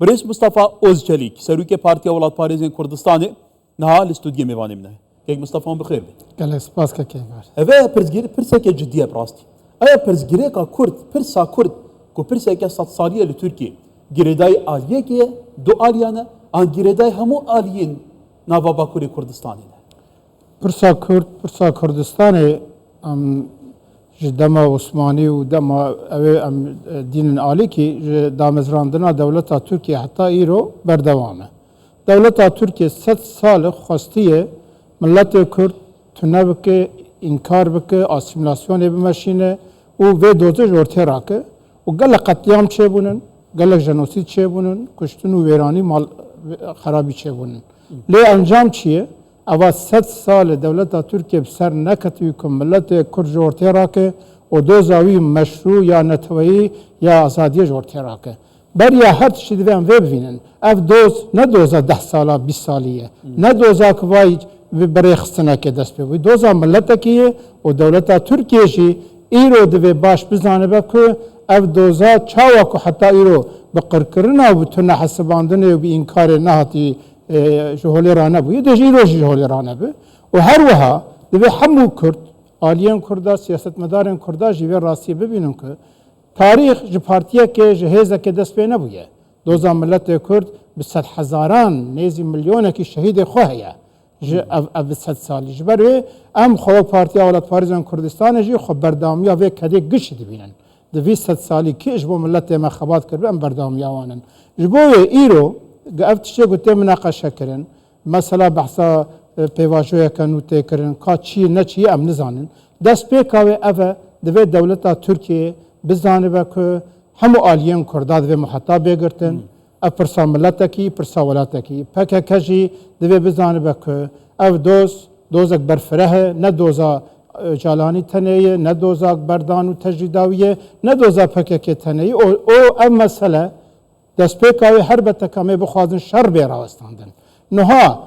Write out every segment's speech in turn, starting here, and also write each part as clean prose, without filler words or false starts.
بريس مصطفى اوزجليك سروكي بارتيا ولاد باريزين كردستاني نها الاستوديو ميواني منه كيك مصطفى بخير بي قال سباس كيف هذا برزجير برسك جديه براستي ايا برزجير كا كرد برسا كرد كو برسك صد صاريه لتركيا جريداي آليه كي دو آليانا ان جريداي همو آليين نافا باكوري كردستاني برسا كردستاني ام دما عثماني ودما ام دين آلی کی دامزراندنا دولت ترکیه حتی ایرو بردوامه دولت ترکیه 100 سال خواستیه ملت کرد تنه بکه انکار بکه اسیمیلاسیون بمشینه و وی دوزه جورته راکه و گل قتلیام چه بونن گل جنوسید چه بونن کشتن و ویرانی مال خرابی چه بونن لی انجام چیه اوا 100 سال دولت ترکیه بسر نکتوی که ملت کرد جورته راکه و دو زاوی مشروع یا نتوی یا آزادی جورته راکه بریا هر چیزی دوام وی ببینن اف دوز نه دوزا 10 ساله 20 سالیه نه دوزا که وای برای خستنه که دست بی دوزا ملت کیه و دولت ترکیه جی ایرو دوی باش بزنه بکه اف دوزا چاوا که حتی ایرو بقر کرنا و بتونه حساباندنه و بی انکار نهاتی جهولی رانه بو یه ایرو جهولی رانه بو و هر وها دوی همو کرد آلیان کرده سیاست مدارن کرده جیوه راستی ببینن که تاریخ جه پارتیه که جهیزه که دست بی نبویه دوزا ملت کرد به 100 هزاران نیزی میلیونه که شهید خواهیه اف 100 سالی جبروی ام خواه پارتیا ولاد پاریزان کردستان جی خب بردامیا وی کده گشت بینن دوی 100 سالی که اجبو ملت ما خبات کرد ام بردامیا وانن جبوی ایرو افتشه گوته مناقشه کرن مثلا بحثا پیواجوی کنو تکرن که چی نه چی ام نزانن دست پیکاوی اوه دوی دولت ترکیه بزانه که همو آلیان کرداد و محطا بگرتن اف پرسا ملت کی پرسا ولات کی پکه کجی دوی بزانه که اف دوز اکبر فره نه دوزا جالانی تنیه نه دوزا بردان و تجدیداویه نه دوزا پکه که تنیه او ام مسئله دست پیکاوی هر بتکامه بخوازن شر بیراستاندن نها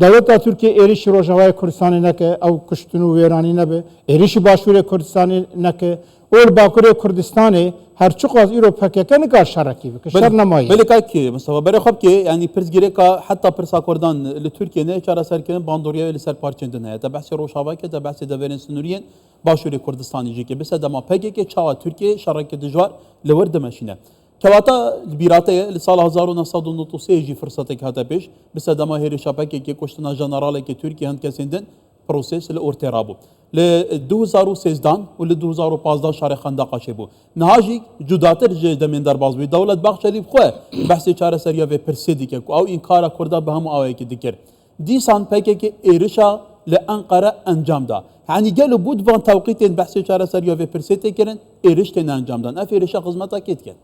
دولت ترکیه ایریش روجاوای کردستان نکه او کشتن و ویرانی نبه ایریش باشور کردستان نکه اور باکور کردستان هر چقدر از ایرو پکه نکار شرکی بکه شر نمایی بله که مصطفى برای خب که یعنی پرزگیره که حتی پرسا کردان لترکیه نه چرا سر کردن باندوریا ولی سر پارچندن هست بحث روجاوای که بحث دوران سنوریان باشور کردستانی جی که بس دما پکه که چا ترکیه شرک دجوار لورد ماشینه كواتا البيراتة لسال 1993 جي فرصتك هذا بيش بس دما هيري شابكي كي كشتنا جنرالي كي تركيا هند كسندن بروسيس لأورترابو ل 2013 و ل 2015 شارع خندق شبو نهاجي جداتر جي دمين درباز بي دولة باخشلي بخوة بحثي چاره سريا و پرسيدي كي او انكارا كردا بهم اوي كي ديكر دي سان بكي كي ايرشا لأنقرة انجام دا يعني قالوا بود فان توقيتين بحثي چاره سريا و پرسيدي كرن ايرشتين انجام دان اف ايرشا خدمتا كيت كن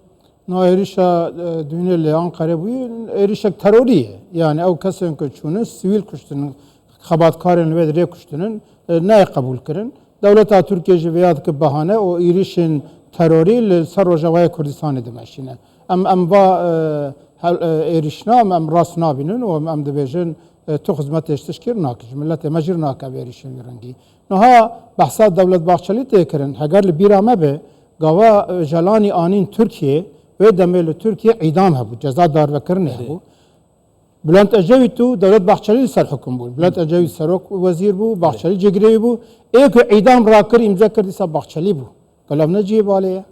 نه ایریشا دنیا لیان قریبی ایریشا تروریه یعنی او کسایی که چونه سیویل کشتن خباتکارن و دری کشتنن نه قبول کردن دولت ترکیه جویاد که بهانه او ایریشن تروری سر روجوای کردستان دمشینه ام با ایریشنا ام راس نابینن و ام دبیجن تو خدمت اشتشکر ناکج ملت مجر ناکه ایریشن رنگی نها بحثات دولت باخچلی تکرن اگر لبیرامه به گاوا جلانی آنین ترکیه و دمل ترکیه اعدام هبو جزا دار وکرنه هبو بلند اجاوی تو دولت باخچلی سر حکم بود بلند اجاوی سروک وزیر بو باخچلی جگری بو ایک اعدام راکر امضا کردی سب باخچلی بو کلام نجیب والیه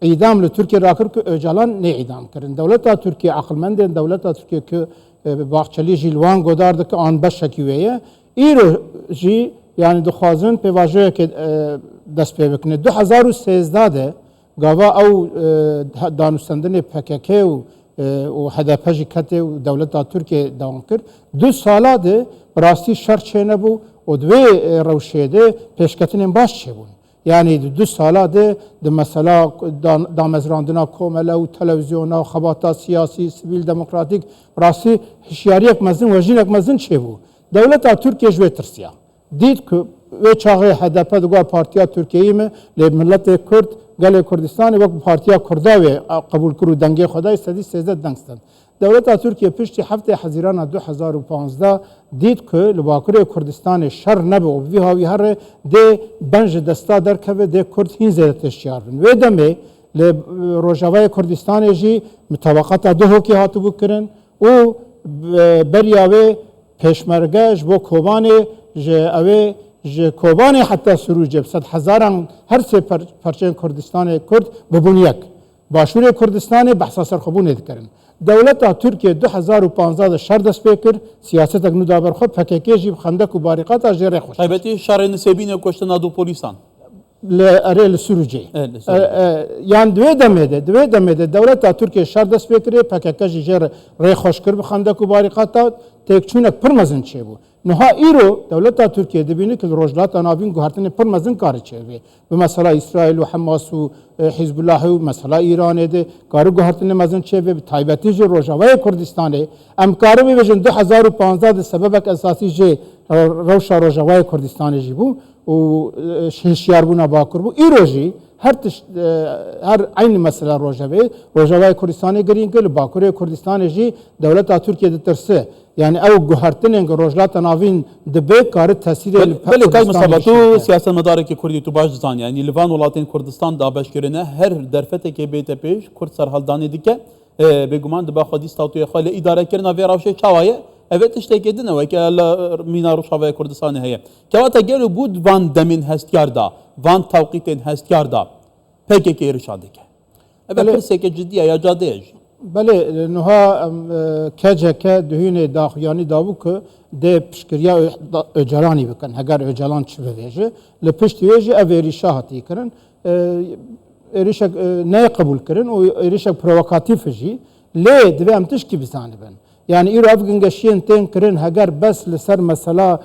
اعدام لترکیه راکر که جلان نه اعدام کردن دولت ترکیه عقلمند دولت ترکیه که باخچلی جیلوان گودارد که آن بشکیویه ایرو جی یعنی دخوازن پیواژه که دست پی بکنه 2013 گاوا او دانستندن PKK و هدفش کته و دولت ترکیه دوام کرد 2 ساله ده راستی شر چه نبو و دوی روشیده پیشکتن باش چه بون یعنی 2 ساله ده مثلا دامزراندنا کومله و تلویزیون و خباتا سیاسی سیویل دموکراتیک راستی هشیاریک مزن وجینک مزن چه بو دولت ترکیه جوی ترسیا دید که و چاقه هدف دگاه پارتیا ترکیه می ملت کرد گل کردستان وقت پارتیا کرداوی قبول کرد دنگی خدای استدی 13 دنگستند دولت ترکیه پشتی هفته حزیران 2015 دید که لباکر کردستان شر نبه و وی هاوی هر ده بنج دستا در که ده کرد هین زیادتش یارن و دمه لروجاوای کردستان جی مطابقات دو کی هاتو بکرن و بریاوی پیشمرگه جبو کوبانی اوی کوبانی حتی سروج بصد هزاران هر سه پرچین کردستان کرد ببونیک باشور کردستان بحثا سرخبون ذکرن دولت ترکیه 2015 شر دست پیکر سیاست اگنو دابر خود پکیکی جیب خندق و باریقات اجره خوش تایبەتی شەڕێ نسێبینە کوشتنا دو پۆلیسان لأري لسروجي يعني دوي دميده دولة تركيا شر دست بكري پکیکی جیر ری خوش کرد بخندق و باریقات تکچونک پرمزن چه بو نها ایرو دولت ترکیه دبینه که روجلات ناوین گوهرتن پرمزن کار چه بی به مسئله اسرائیل و حماس و حزب الله و مسئله ایران ده کار گوهرتن مزن چه بی تایبتی جو روجاوای کردستان ام کار بی بجن 2015 سببک اساسی جه روشا روجاوای کردستان جی بو و هشیار بونا باکر بو ایرو جی هر عین مسئله روجاوای کردستان گرین کل باکر کردستان جی دولت ترکیه ده ترسه يعني او گوهرتنین روجلات ناوین دبی کار تاثیر بله کای مسابقه سیاست مدار کی کردی تو باش زان yani Livan ولاتین کردستان دا باشکرینه her درفته کی بیت پیش کرد سرحالدان دیگه به گمان دبا خودی ستاتوی خاله اداره کردن و راوشه چاوایه evet işte kedine ve ki Mina Rojava Kurdistan'ı heye. Kevata gelu bud van demin hestiyarda, van tavqitin hestiyarda. PKK irşadike. Evet perseke ciddiye ya cadej. بله نها KCK دهونه داخیانی داو که ده پشکریا اجرانی بکن هگر اجران چه بویجه لپشت ویجه اوریشا هاتی کرن ایریشا نه قبول کرن و ایریشا پرووکاتیف جی لی دوی امتش کی بزانه بن yani ایرو افغانگشین تین کرن هگر بس لسر مسئله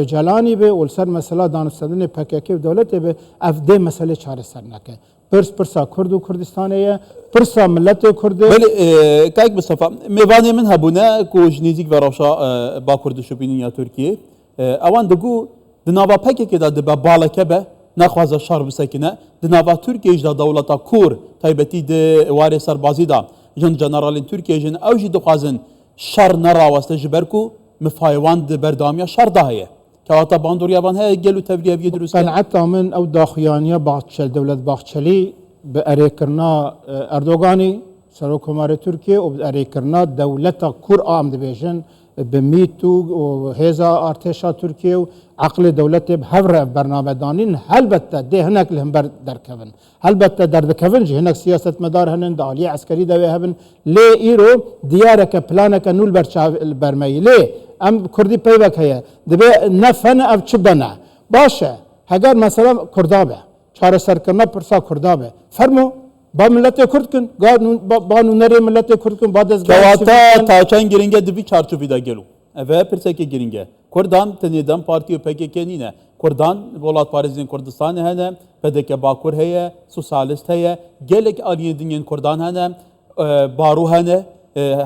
اجرانی به و لسر مسئله دانستدن PKK دولت به اف ده مسئله چاره سر نکه پرسا کرد و کردستانیه پرسا ملت کرد بله کایک بصفا میوانی من هبونه کوج نزیک و روشا با کردشو بینین یا ترکیه اوان دگو دناوا PKK دا دبا بالکه به نخوازه شر بسکنه دناوا ترکیه دا دولتا کور تایبتی ده واره سربازی دا جن جنرالین ترکیه جن اوجی دخوازن شر نراوسته جبرکو مفایوان ده بردامیا شر دا هیه كواتا باندوريا بان هي قالوا تبريا بيدرس قنعتها من او داخيانيا باخشل دولة باخشلي بأريكرنا اردوغاني سروك مار تركيا وبأريكرنا دولة كور ام دبيجن بميتو وهيزا ارتشا تركيا عقل دولة بهفر برنامج دانين هلبته ده هناك لهم دركفن هلبته دردكفن جي هناك سياسة مدار هنن دالية عسكري دوي هبن لي ايرو ديارك بلانك نول برمي لي ام کردی پیوک هیا دبی نفن اف چبنا باشه هگر مثلا کردابه چهار سر کرنا پرسا کردابه فرمو با ملت کرد کن با نونری ملت کرد کن بعد از کواتا تا چند گرینگه دبی چارچوبی دا گلو اوه پرسکه گرینگه کردان تنیدم پارتی و PKK نینه کردان ولات پارێزین کوردستان هەنە پەدەکە باکوور هەیە سوسالیست هەیە gelek aliyên dinên Kurdan hene baro hene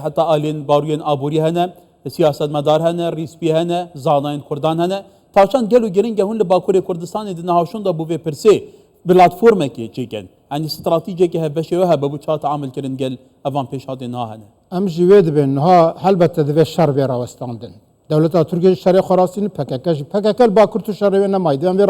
heta aliyên baroyên aborî hene siyasetmedar hene rîspî hene zanayên Kurdan hene tavşan gel û giring hûn li Bakurê Kurdistanê di nehawşûn da bû vê pirsê platformekê çêkin yani stratîjekê hevbeşê hebe bû çata amilkirin gel evan pêşhatê nahene em jî wê dibin niha helbette divê şer vê rawestandin Devleta Türkiye şerê xwarastîn PKK jî PKK Bakur tu şerê wê nemayî divên vê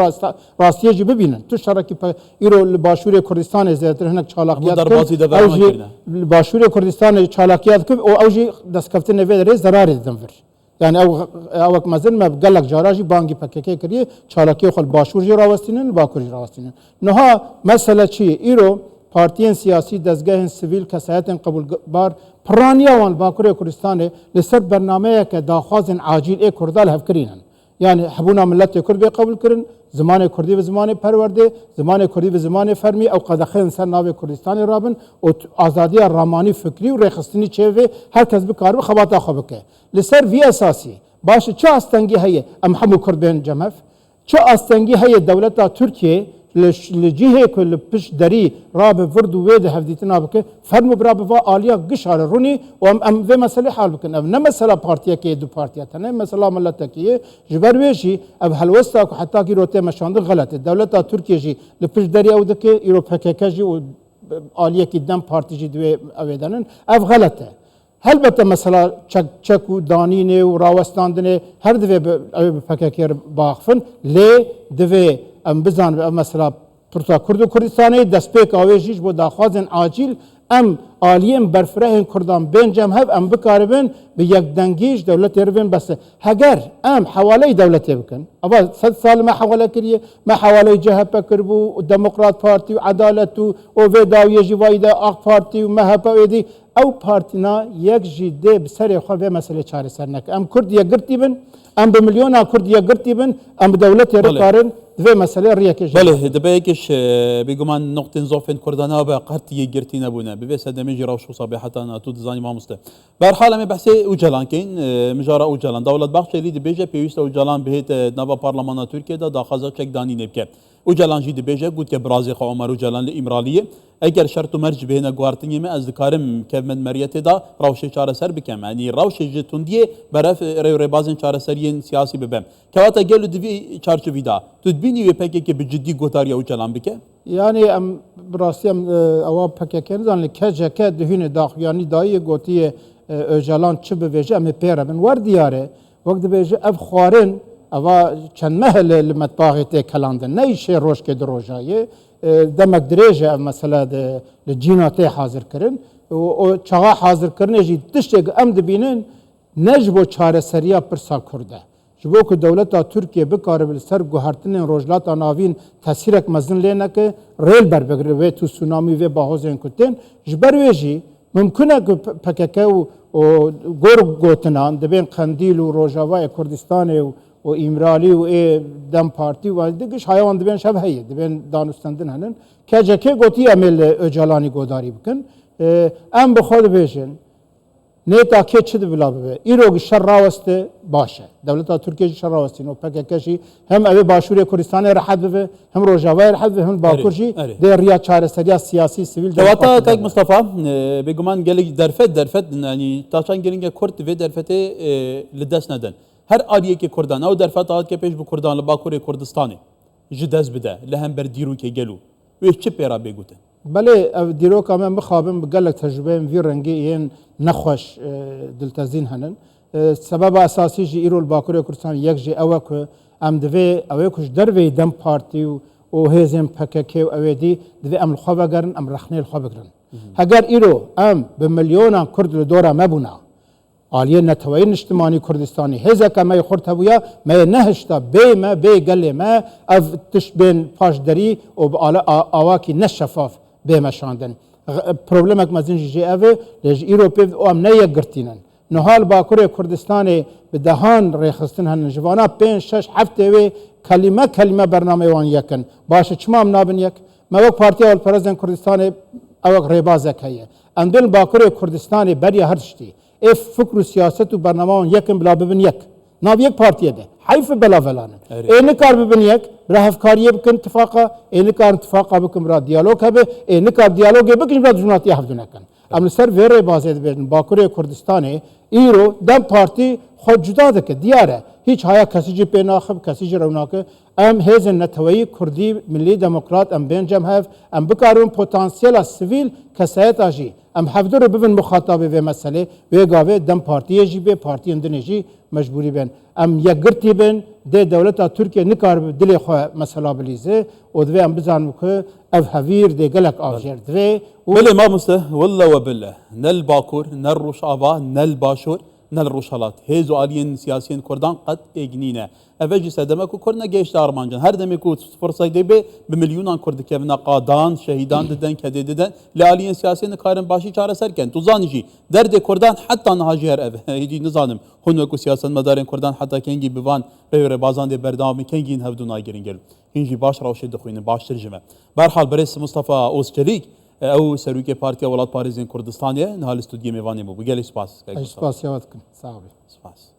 rastiyê jî bibînin tu şerekî îro li Başûrê Kurdistanê zêdetir hinek çalakiyat kir ew jî li Başûrê Kurdistanê çalakiyat kir û ew jî destkeftînê vê derê zerarê didin vir yani ewek mezin me gelek cara jî bangî PKK kiriye çalakiyê xwe li Başûr jî rawestînin li Bakur jî rawestînin niha mesele çi ye îro partiyên siyasî dezgehên sivîl kesayetên qebûlbar Piraniya wan Bakurê Kurdistanê li ser bernameyeke daxwazên acîl ê Kurda li hevkirînin. Yani hebûna milletê Kurd bê qebûl kirin, zimanê Kurdî ve zimanê perwerdê, zimanê Kurdî ve zimanê fermî ew qedexeyên ser navê Kurdistanê rabin û azadiya ramanî fikrî û rêxistinî çêvê herkes bikare xebata xwe bike. Li ser vî esasî baş çi astengî heye em hemû Kurd bên cemev, çi astengî heye dewleta Tirkiye li cihê ku li piş derî rabe vird û wê de hevdîtina bike fermû birabe va aliya gişare rûnî û em vê meselê hal bikin ev ne mesela partiyekê yê du partiya te ne mesela milletekî yê ji ber wê jî ev helwesta ku hetakî îro tê meşandin xelet e dewleta Tirkiye jî li piş derî ew dike îro PKK jî û aliyekî dem partî jî divê ew ê denin ev xelet e helbette mesela çek û danînê û rawestandinê her divê ew bi PKK re biaxivin lê divê em bizan mesela پرسا کرد و کردستانی دست پیک آویجیش بو داخوازن عاجل ام آلیم برفره کردان بینجم هف ام بکاربن به یک دنگیش دولت ایروین بس هگر ام حوالی دولت بکن اول 100 سال ما حواله کریه ما حوالی جهب کربو و دموکرات پارتی و عدالت و ویدا و یجی وایدا آق پارتی و مهپا ویدی او پارتینا یک جیده بسر خواه به مسئله چاره سر نک ام کرد یک گرتی بن ام به میلیون کرد یک گرتی بن ام دولت ایروین دوی مسئله ریاکش بله دبیکش بگمان نقطه زوفن کردانا به قرطی گرتی نبونه به سدمی جراوش صباح حتی ناتو دزانی ما مسته بر حال می بحث اوجلان کین مجارا اوجلان دولت بخش لید بیجه پیوست اوجلان بهت نوا پارلمان ترکیه دا داخازا چک دانی نبکه اوجلان جی بیجه گوت که برازی خو عمر اوجلان امرالیه اگر شرط و مرج بهنا گوارتنی می از دکارم که من مریت دا روش چاره سر بکم یعنی روش جتوندیه برف ری بازن چاره سریین سیاسی ببم که وقت گلو دوی چارچوبی دا تدبینی و پکی که بجدی گوتاری اوجلان بکه yani em rastî em ewa pekekên zanî keceke dihîne dax yanî dayê gotiye Öcalan çi bivêje em ê pêre bin wer diyare wek dibêje ev xwarin eva çend mehel li metbaxê tê kelandin ne îşê rojkê di rojayê demek dirêj e ev mesele li cîna tê hazir kirin o çaxa hazirkirinê jî tiştê em dibînin ne ji bo çareseriya pirsa Kurd e ji bo ku dewleta Tirkiye bikare li ser guhertinên rojlata navîn tesîrek mezin lê neke rêl berbigire vê tu tsunamî vê bahozên ku tên ji ber wê jî mümkün e ku PKK û gor gotinan dibên Qendîl û Rojavayê Kurdistanê û İmralî û ê Dem Partî û digiş hayawan dibên şev heye dibên danûstendin henin KCK gotiye em ê li Öcalanî godarî bikin em bi xwe dibêjin nêta kê çi dibila bibe îro şer raweste baş e dewleta Tirkiye jî şer rawestîn û PKK jî hem ev ê Başûrê Kurdistanê rehet bibe hem Rojavayê rehet bibe hem Bakur jî dê riya çareseriya siyasî sivîl Devata tek Mustafa beguman gelek derfet yani taşan geringe Kurd ve derfete li dest neden her aliyeke Kurdan ew derfet hat ke pêş bu Kurdan li Bakurê Kurdistanê ji dest bide li hember dîrokê gelo wê çi pêra bêgotin Belê ev dîroka me bixabin bi gelek tecrübeyên vî rengî yên nexweş diltezîn henin sebeba esasî jî îro li Bakurê Kurdistanê yek jî ew e ku em divê ew ê ku ji dervê Dem Partî û hêzên PKK û ew ê dî divê em li xwe vegerin em rexnê li xwe bigirin heger îro em bi milyonan Kurd li dora me bûna aliyê neteweyîn niştimanî Kurdistanê hêzeke me yê xurt hebûye me yê nehişta bê me bê gelê me ev tişt bên paşderî û bi awakî neşefaf bê meşandin problemek mezin jî ev e lê ji îro pêv û em neyek girtînin nihal Bakurê Kurdistanê bi dehan rêxistin henin ji vana 5-6 heftê wê kelîme bernameyê wan yekin baş e çima em nabin yek me wek Partiya Hilperezên Kurdistanê ewek rêbazek heye em dê li Bakurê Kurdistanê beriya her tiştî ê fikr û siyaset û bername wan yekin bila bibin yek nav yek partiyê de heyf belavelanin ê nikar bibin yek bila hevkariyê bikin tifaqa ê nikarin tifaqa bikin bila diyalog hebe ê nikar diyalogê bikin bila dijminatiya hevdû nekin em li ser vê rêbazê dibêjin Bakurê Kurdistanê îro Dem Partî xwe cuda dike diyar e hiç haya kesî jî pê naxib kesî jî rew nake em hêzên neteweyî Kurdî Millî Demokrat em bên cem hev em bikaribin potansiyela sivîl kesayeta jî em hevdûr bibin muxatabê vê meselê wê gavê Dem Partiyê jî bê partiyên dinê jî mecbûrî bên em yekgirtî bin dê dewleta Tirkiye nikaribe dilê xwe mesela bilîze û divê em bizanin ku ev hevîr dê gelek avjêr divê بله ما مسته والله وبالله نل باكور نل روشافا نل باشور نل روشالات هيزو آليين سياسيين كردان قد اجنينه اوجي سدمك كردنا جيش دارمانجان هر دمك فرصه دبي بمليونان كرد كevna قادان شهيدان ددن كددن لآليين سياسيين كارن باشي çare serken tuzanجي درد كردان حتى نهاجي هر ev هدي نظانم هنوكو سياسن مدارين كردان حتى كنجي بوان بيور بازان دي بردام كنجين هفدونا گيرين گل هنجي باش راوشي دخوين باش ترجمه برحال برس مصطفى اوسچليك او سروکی پارتیا ولات پاریزین کردستانیه نهال استودیو میوانی بو گلی سپاس سپاس یاد کن صاحب سپاس